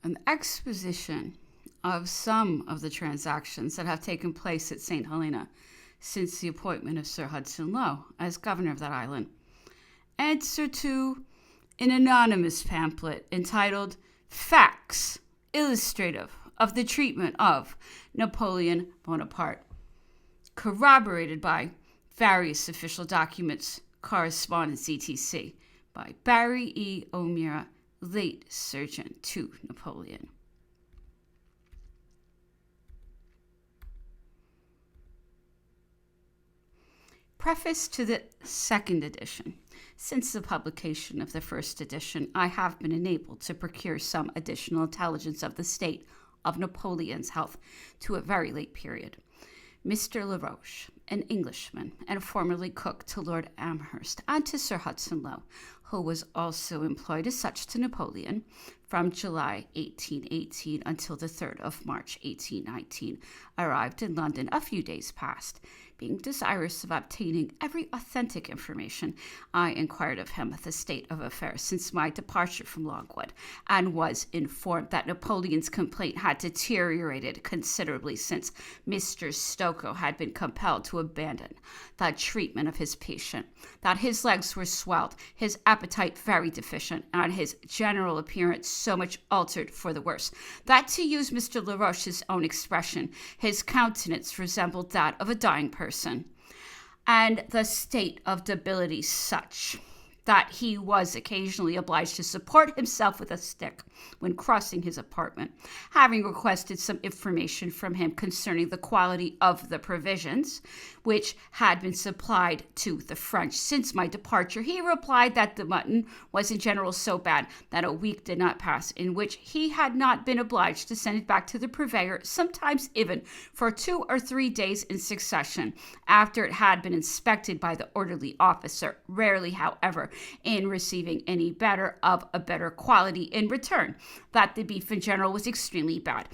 An exposition of some of the transactions that have taken place at St. Helena since the appointment of Sir Hudson Lowe as governor of that island. Answer to an anonymous pamphlet entitled Facts Illustrative of the Treatment of Napoleon Bonaparte, corroborated by various official documents, correspondence, etc., by Barry E. O'Meara, late surgeon to Napoleon. Preface to the second edition. Since the publication of the first edition, I have been enabled to procure some additional intelligence of the state of Napoleon's health to a very late period. Mr. Laroche, an Englishman and formerly cook to Lord Amherst and to Sir Hudson Lowe, who was also employed as such to Napoleon from July 1818 until the 3rd of March 1819, arrived in London a few days past. Being desirous of obtaining every authentic information, I inquired of him the state of affairs since my departure from Longwood, and was informed that Napoleon's complaint had deteriorated considerably since Mr. Stokoe had been compelled to abandon the treatment of his patient, that his legs were swelled, his appetite very deficient, and his general appearance so much altered for the worse, that, to use Mr. Laroche's own expression, his countenance resembled that of a dying person, and the state of debility such that he was occasionally obliged to support himself with a stick when crossing his apartment. Having requested some information from him concerning the quality of the provisions which had been supplied to the French since my departure, he replied that the mutton was in general so bad that a week did not pass in which he had not been obliged to send it back to the purveyor, sometimes even for 2 or 3 days in succession, after it had been inspected by the orderly officer, rarely, however, in receiving any better of a better quality in return, that the beef in general was extremely bad,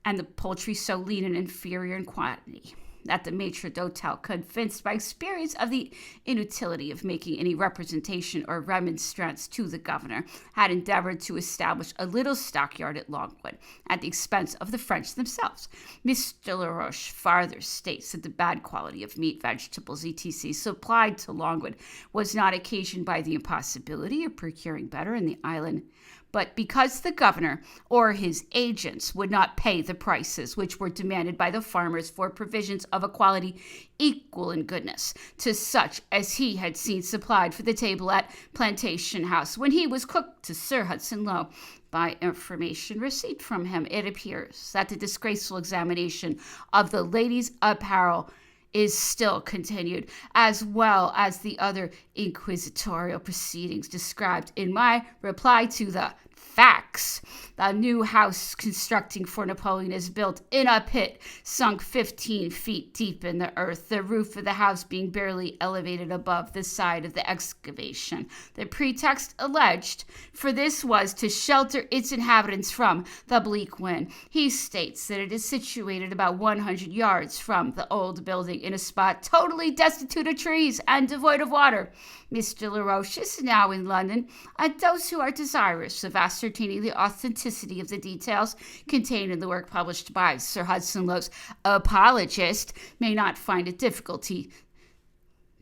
and the poultry so lean and inferior in quantity, that the maitre d'hotel, convinced by experience of the inutility of making any representation or remonstrance to the governor, had endeavored to establish a little stockyard at Longwood, at the expense of the French themselves. Mr. Laroche farther states that the bad quality of meat, vegetables, etc., supplied to Longwood was not occasioned by the impossibility of procuring better in the island, but because the governor or his agents would not pay the prices which were demanded by the farmers for provisions of a quality equal in goodness to such as he had seen supplied for the table at Plantation House when he was cook to Sir Hudson Lowe. By information received from him, it appears that the disgraceful examination of the ladies' apparel is still continued, as well as the other inquisitorial proceedings described in my reply to the Facts. The new house constructing for Napoleon is built in a pit sunk 15 feet deep in the earth, the roof of the house being barely elevated above the side of the excavation. The pretext alleged for this was to shelter its inhabitants from the bleak wind. He states that it is situated about 100 yards from the old building in a spot totally destitute of trees and devoid of water. Mr. Laroche is now in London, and those who are desirous of ascertaining the authenticity of the details contained in the work published by Sir Hudson Lowe's apologist may not find it difficulty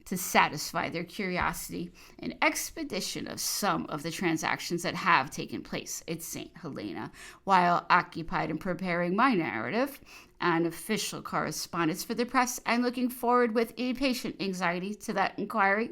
to satisfy their curiosity. An expedition of some of the transactions that have taken place at St. Helena, while occupied in preparing my narrative and official correspondence for the press, and looking forward with impatient anxiety to that inquiry,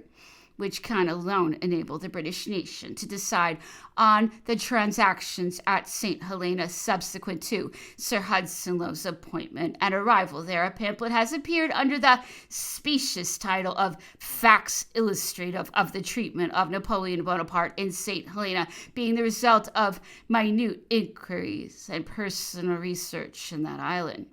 which can alone enable the British nation to decide on the transactions at St. Helena subsequent to Sir Hudson Lowe's appointment and arrival there. A pamphlet has appeared under the specious title of Facts Illustrative of the Treatment of Napoleon Bonaparte in St. Helena, being the result of minute inquiries and personal research in that island.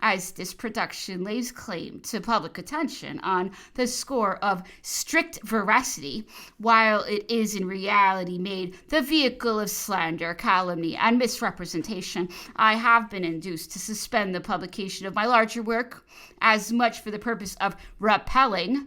As this production lays claim to public attention on the score of strict veracity, while it is in reality made the vehicle of slander, calumny, and misrepresentation, I have been induced to suspend the publication of my larger work, as much for the purpose of repelling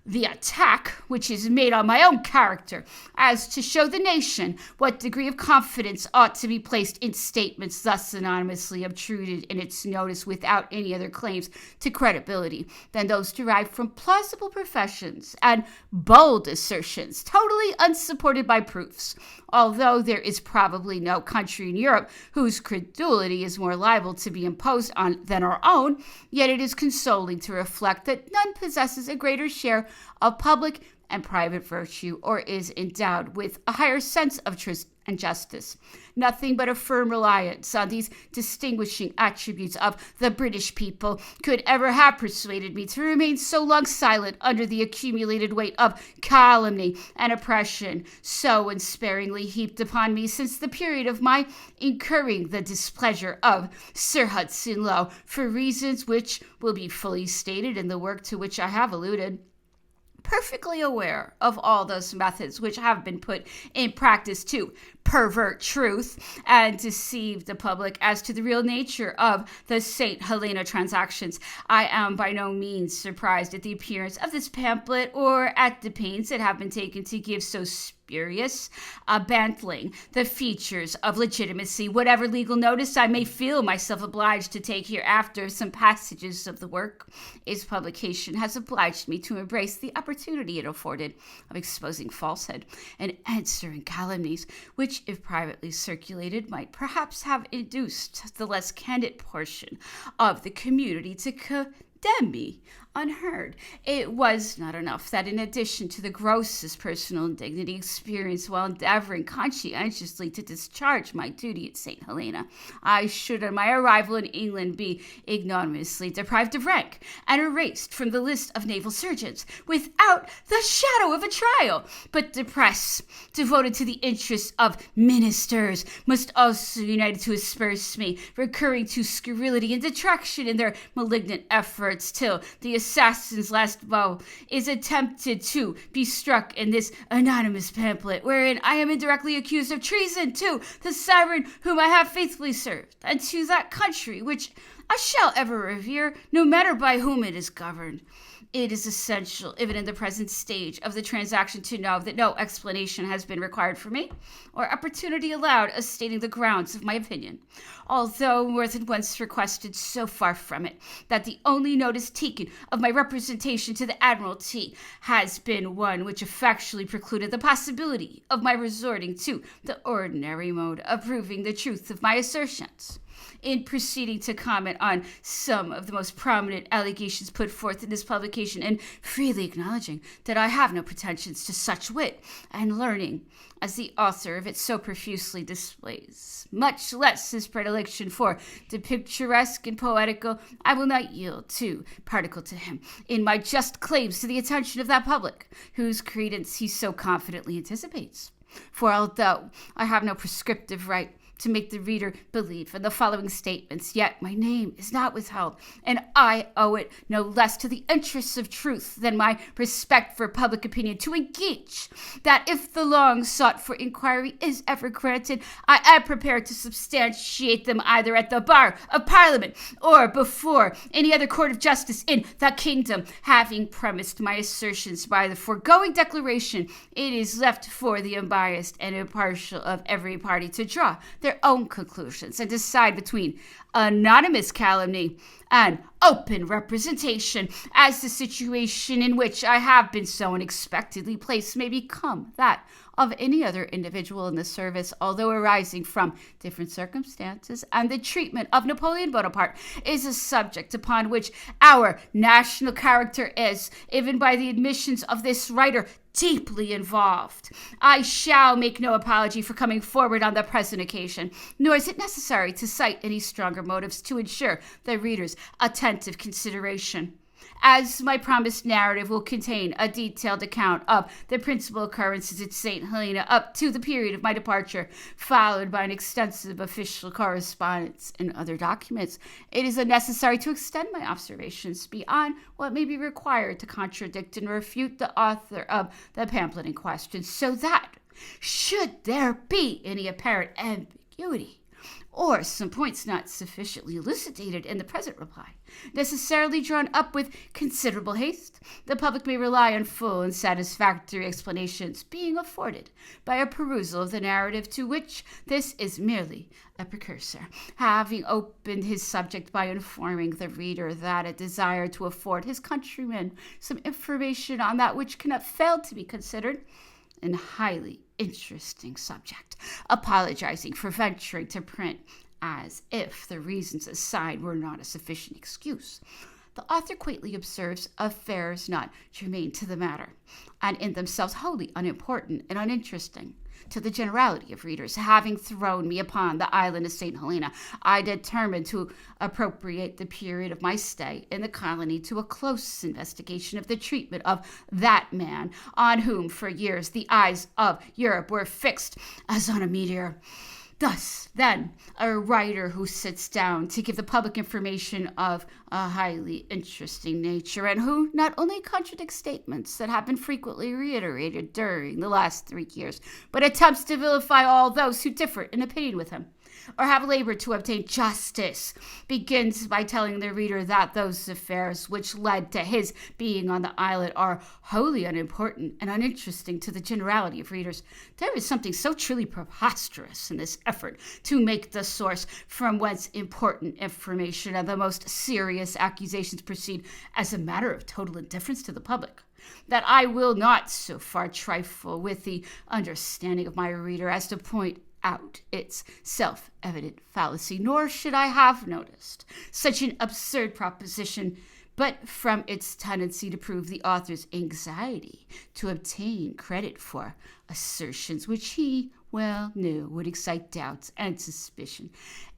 the attack, which is made on my own character, as to show the nation what degree of confidence ought to be placed in statements thus anonymously obtruded in its notice without any other claims to credibility than those derived from plausible professions and bold assertions, totally unsupported by proofs. Although there is probably no country in Europe whose credulity is more liable to be imposed on than our own, yet it is consoling to reflect that none possesses a greater share of public and private virtue, or is endowed with a higher sense of truth and justice. Nothing but a firm reliance on these distinguishing attributes of the British people could ever have persuaded me to remain so long silent under the accumulated weight of calumny and oppression so unsparingly heaped upon me since the period of my incurring the displeasure of Sir Hudson Lowe, for reasons which will be fully stated in the work to which I have alluded. Perfectly aware of all those methods which have been put in practice to pervert truth and deceive the public as to the real nature of the St. Helena transactions, I am by no means surprised at the appearance of this pamphlet or at the pains that have been taken to give so spurious bantling the features of legitimacy. Whatever legal notice I may feel myself obliged to take hereafter of some passages of the work, its publication has obliged me to embrace the opportunity it afforded of exposing falsehood and answering calumnies, which, if privately circulated, might perhaps have induced the less candid portion of the community to condemn me unheard. It was not enough that, in addition to the grossest personal indignity experienced while endeavoring conscientiously to discharge my duty at St. Helena, I should on my arrival in England be ignominiously deprived of rank and erased from the list of naval surgeons without the shadow of a trial. But the press, devoted to the interests of ministers, must also be united to asperse me, recurring to scurrility and detraction in their malignant efforts, till the assassin's last blow is attempted to be struck in this anonymous pamphlet, wherein I am indirectly accused of treason to the sovereign whom I have faithfully served, and to that country which I shall ever revere, no matter by whom it is governed. It is essential, even in the present stage of the transaction, to know that no explanation has been required for me, or opportunity allowed of stating the grounds of my opinion, although more than once requested, so far from it, that the only notice taken of my representation to the Admiralty has been one which effectually precluded the possibility of my resorting to the ordinary mode of proving the truth of my assertions. In proceeding to comment on some of the most prominent allegations put forth in this publication, and freely acknowledging that I have no pretensions to such wit and learning as the author of it so profusely displays, much less his predilection for the picturesque and poetical, I will not yield too particle to him in my just claims to the attention of that public, whose credence he so confidently anticipates. For although I have no prescriptive right to make the reader believe in the following statements, yet my name is not withheld, and I owe it no less to the interests of truth than my respect for public opinion to engage that if the long sought for inquiry is ever granted, I am prepared to substantiate them either at the bar of Parliament or before any other court of justice in the kingdom. Having premised my assertions by the foregoing declaration, it is left for the unbiased and impartial of every party to draw their own conclusions and decide between anonymous calumny and open representation, as the situation in which I have been so unexpectedly placed may become that of any other individual in the service, although arising from different circumstances, and the treatment of Napoleon Bonaparte is a subject upon which our national character is, even by the admissions of this writer, deeply involved. I shall make no apology for coming forward on the present occasion, nor is it necessary to cite any stronger motives to ensure the reader's attentive consideration. As my promised narrative will contain a detailed account of the principal occurrences at St. Helena up to the period of my departure, followed by an extensive official correspondence and other documents, it is unnecessary to extend my observations beyond what may be required to contradict and refute the author of the pamphlet in question, so that, should there be any apparent ambiguity or some points not sufficiently elucidated in the present reply, necessarily drawn up with considerable haste, the public may rely on full and satisfactory explanations being afforded by a perusal of the narrative, to which this is merely a precursor, having opened his subject by informing the reader that it desired to afford his countrymen some information on that which cannot fail to be considered an highly interesting subject, apologizing for venturing to print as if the reasons assigned were not a sufficient excuse. The author quaintly observes affairs not germane to the matter, and in themselves wholly unimportant and uninteresting to the generality of readers. Having thrown me upon the island of St. Helena, I determined to appropriate the period of my stay in the colony to a close investigation of the treatment of that man on whom for years the eyes of Europe were fixed as on a meteor. Thus, then, a writer who sits down to give the public information of a highly interesting nature, and who not only contradicts statements that have been frequently reiterated during the last 3 years, but attempts to vilify all those who differ in opinion with him, or have labored to obtain justice, begins by telling the reader that those affairs which led to his being on the island are wholly unimportant and uninteresting to the generality of readers. There is something so truly preposterous in this effort to make the source from whence important information and the most serious accusations proceed as a matter of total indifference to the public, that I will not so far trifle with the understanding of my reader as to point out its self-evident fallacy, nor should I have noticed such an absurd proposition but from its tendency to prove the author's anxiety to obtain credit for assertions which he well knew would excite doubts and suspicion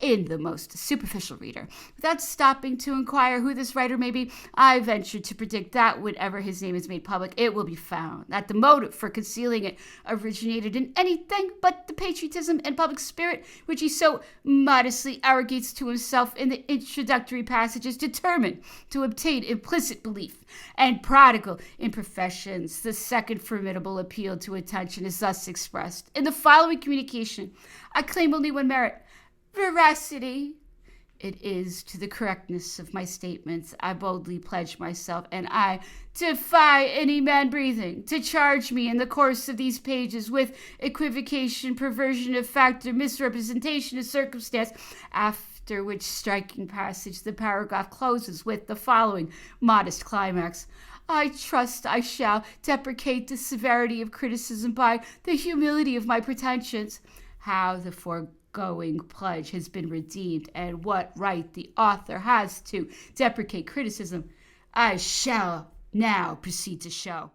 in the most superficial reader. Without stopping to inquire who this writer may be, I venture to predict that whenever his name is made public, it will be found that the motive for concealing it originated in anything but the patriotism and public spirit which he so modestly arrogates to himself in the introductory passages, determined to obtain implicit belief and prodigal in professions. The second formidable appeal to attention is thus expressed in the following communication. I claim only one merit: veracity. It is to the correctness of my statements I boldly pledge myself, and I defy any man breathing to charge me in the course of these pages with equivocation, perversion of fact, or misrepresentation of circumstance. After which striking passage the paragraph closes with the following modest climax: I trust I shall deprecate the severity of criticism by the humility of my pretensions. How the foregoing pledge has been redeemed, and what right the author has to deprecate criticism, I shall now proceed to show.